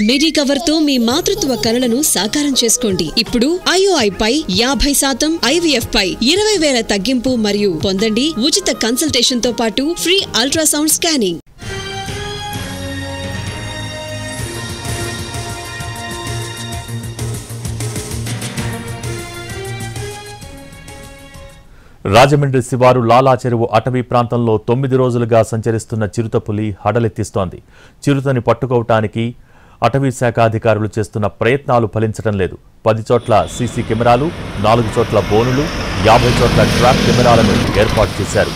Medicover తో మీ మాతృత్వ కలలను సాకారం చేసుకోండి. ఇప్పుడు IOI పై 50%, IVF పై 20,000 తగ్గింపు మరియు పొందండి ఉచిత కన్సల్టేషన్ తో పాటు ఫ్రీ అల్ట్రాసౌండ్ స్కానింగ్. రాజమండ్రి శివారు లాలా చెరువు అటవీ ప్రాంతంలో 9 రోజులుగా సంచరిస్తున్న చిరుతపులి హడలెత్తిస్తోంది. చిరుతని పట్టుకోవటానికి అటవీ శాఖ అధికారులు చేస్తున్న ప్రయత్నాలు ఫలించడం లేదు. 10 చోట్ల సీసీ కెమెరాలు, 4 చోట్ల బోనులు, 50 చోట్ల ట్రాప్ కెమెరాలను ఏర్పాటు చేశారు.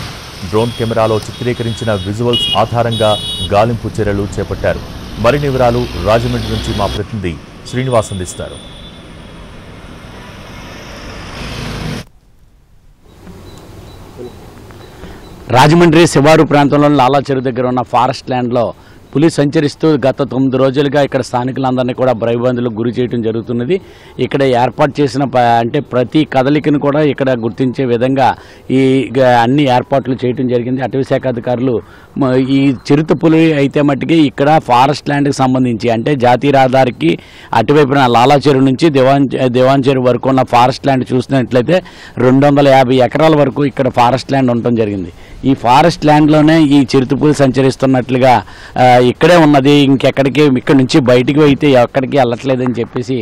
డ్రోన్ కెమెరాలో చిత్రీకరించిన విజువల్స్ ఆధారంగా గాలింపు చర్యలు చేపట్టారు. మరిన్ని వివరాలు రాజమండ్రి నుంచి మా ప్రతినిధి శ్రీనివాస్ అందిస్తారు. రాజమండ్రి శివారు ప్రాంతంలో లాలా చెరువు దగ్గర ఉన్న ఫారెస్ట్ ల్యాండ్లో పులి సంచరిస్తూ గత 9 రోజులుగా ఇక్కడ స్థానికులందరినీ కూడా భయభ్రాంతులకు గురి చేయడం జరుగుతున్నది. ఇక్కడ ఏర్పాటు చేసిన అంటే ప్రతి కదలికను కూడా ఇక్కడ గుర్తించే విధంగా ఈ అన్ని ఏర్పాట్లు చేయడం జరిగింది. అటవీ శాఖ అధికారులు ఈ చిరుత పులి అయితే మట్టుకి ఇక్కడ ఫారెస్ట్ ల్యాండ్కి సంబంధించి అంటే జాతీయ రహదారికి అటువైపున లాలా చెరువు నుంచి దేవాన్ చెరువు వరకు ఉన్న ఫారెస్ట్ ల్యాండ్ చూసినట్లయితే 250 ఎకరాల వరకు ఇక్కడ ఫారెస్ట్ ల్యాండ్ ఉండటం జరిగింది. ఈ ఫారెస్ట్ ల్యాండ్లోనే ఈ చిరుతపులి సంచరిస్తున్నట్లుగా ఇక్కడే ఉన్నది, ఇంకెక్కడికి ఇక్కడ నుంచి బయటికి అయితే ఎక్కడికి వెళ్ళట్లేదని చెప్పేసి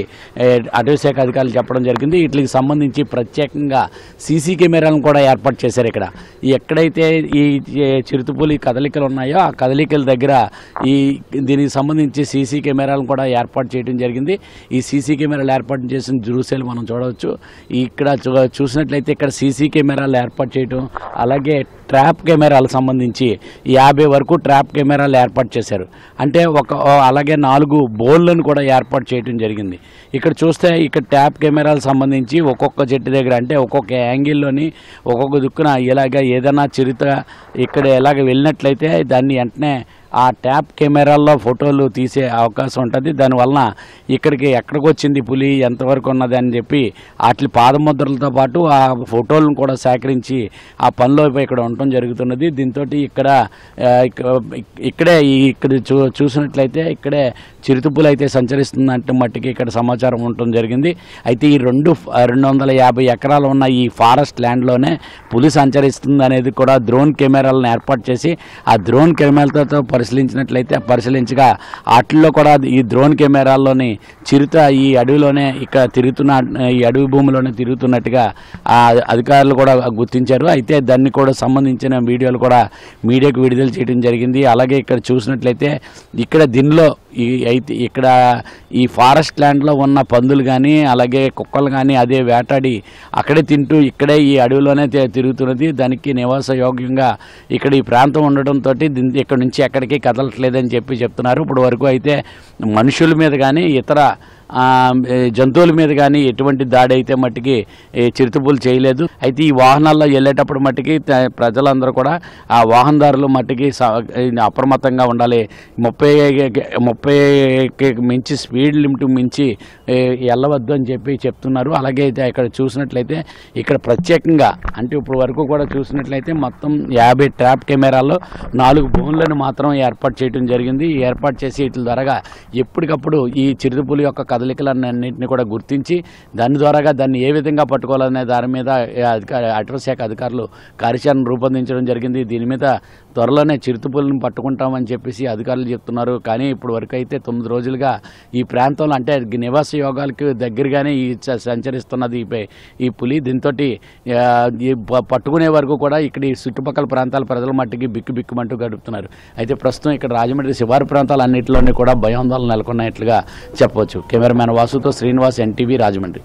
అటవీ శాఖ అధికారులు చెప్పడం జరిగింది. వీటికి సంబంధించి ప్రత్యేకంగా సీసీ కెమెరాలను కూడా ఏర్పాటు చేశారు. ఇక్కడ ఎక్కడైతే ఈ చిరుతపులి కదలికలు ఉన్నాయో ఆ కదలికల దగ్గర దీనికి సంబంధించి సీసీ కెమెరాలను కూడా ఏర్పాటు చేయడం జరిగింది. ఈ సీసీ కెమెరాలు ఏర్పాటు చేసిన దృశ్యాలు మనం చూడవచ్చు. ఇక్కడ చూసినట్లయితే ఇక్కడ సీసీ కెమెరాలు ఏర్పాటు చేయడం, అలాగే ట్రాప్ కెమెరాలకు సంబంధించి 50 వరకు ట్రాప్ కెమెరాలు ఏర్పాటు చేశారు. అంటే అలాగే 4 బోన్లను కూడా ఏర్పాటు చేయడం జరిగింది. ఇక్కడ చూస్తే ఇక్కడ ట్రాప్ కెమెరాలకు సంబంధించి ఒక్కొక్క చెట్టు దగ్గర అంటే ఒక్కొక్క యాంగిల్లోని ఒక్కొక్క దిక్కున ఇలాగ ఏదైనా చిరుత ఇక్కడ ఎలాగ వెళ్ళినట్లయితే దాన్ని వెంటనే ఆ ట్యాప్ కెమెరాల్లో ఫోటోలు తీసే అవకాశం ఉంటుంది. దానివలన ఇక్కడికి ఎక్కడికి వచ్చింది పులి, ఎంతవరకు ఉన్నది అని చెప్పి వాటి పాదముద్రలతో పాటు ఆ ఫోటోలను కూడా సేకరించి ఆ పనిలో ఇక్కడ ఉండటం జరుగుతున్నది. దీంతో ఇక్కడే చూసినట్లయితే ఇక్కడే చిరుతపులి అయితే సంచరిస్తుందంటే మట్టికి ఇక్కడ సమాచారం ఉండటం జరిగింది. అయితే ఈ 250 ఎకరాలు ఉన్న ఈ ఫారెస్ట్ ల్యాండ్లోనే పులి సంచరిస్తుంది అనేది కూడా డ్రోన్ కెమెరాలను ఏర్పాటు చేసి ఆ డ్రోన్ కెమెరాలతో పరిశీలించగా వాటిల్లో కూడా ఈ డ్రోన్ కెమెరాల్లోని చిరుత ఈ అడవిలోనే ఇక్కడ ఈ అడవి భూమిలోనే తిరుగుతున్నట్టుగా అధికారులు కూడా గుర్తించారు. అయితే దాన్ని కూడా సంబంధించిన వీడియోలు కూడా మీడియాకు విడుదల చేయడం జరిగింది. అలాగే ఇక్కడ చూసినట్లయితే ఇక్కడ దీనిలో ఇక్కడ ఈ ఫారెస్ట్ ల్యాండ్లో ఉన్న పందులు కానీ అలాగే కుక్కలు కానీ అదే వేటాడి అక్కడే తింటూ ఇక్కడే ఈ అడవిలోనే తిరుగుతున్నది. దానికి నివాస యోగ్యంగా ఇక్కడ ఈ ప్రాంతం ఉండటంతో ఇక్కడ నుంచి ఎక్కడికి కదలట్లేదని చెప్తున్నారు. ఇప్పుడు వరకు అయితే మనుషుల మీద కానీ ఇతర జంతువుల మీద కానీ ఎటువంటి దాడి అయితే మట్టికి చిరుతపులి చేయలేదు. అయితే ఈ వాహనాల్లో వెళ్ళేటప్పుడు మట్టికి ప్రజలందరూ కూడా ఆ వాహనదారులు మట్టికి అప్రమత్తంగా ఉండాలి. 30కి మించి స్పీడ్ లిమిట్ మించి వెళ్ళవద్దు అని చెప్తున్నారు. అలాగే ఇక్కడ చూసినట్లయితే ఇక్కడ ప్రత్యేకంగా అంటే ఇప్పుడు వరకు కూడా చూసినట్లయితే మొత్తం 50 ట్రాప్ కెమెరాల్లో 4 బోన్లను మాత్రం ఏర్పాటు చేయడం జరిగింది. ఏర్పాటు చేసి వీటి ద్వారా ఎప్పటికప్పుడు ఈ చిరుతపులి యొక్క కదలికలన్నింటినీ కూడా గుర్తించి దాని ద్వారాగా దాన్ని ఏ విధంగా పట్టుకోవాలనే దాని మీద అటవీ శాఖ అధికారులు కార్యాచరణ రూపొందించడం జరిగింది. దీని మీద త్వరలోనే చిరుతపులిని పట్టుకుంటామని చెప్పేసి అధికారులు చెప్తున్నారు. కానీ ఇప్పుడు వరకు అయితే 9 రోజులుగా ఈ ప్రాంతంలో అంటే నివాస యోగాలకు దగ్గరగానే సంచరిస్తున్నది ఈ పులి. దీంతో పట్టుకునే వరకు కూడా ఇక్కడ ఈ చుట్టుపక్కల ప్రాంతాల ప్రజల మట్టికి బిక్కుమంటూ గడుపుతున్నారు. అయితే ప్రస్తుతం ఇక్కడ రాజమండ్రి శివారు ప్రాంతాలన్నింటిలోనే కూడా భయాందోళన నెలకొన్నట్లుగా చెప్పవచ్చు. కెమెరామ్యాన్ వాసుతో శ్రీనివాస్, NTV, రాజమండ్రి.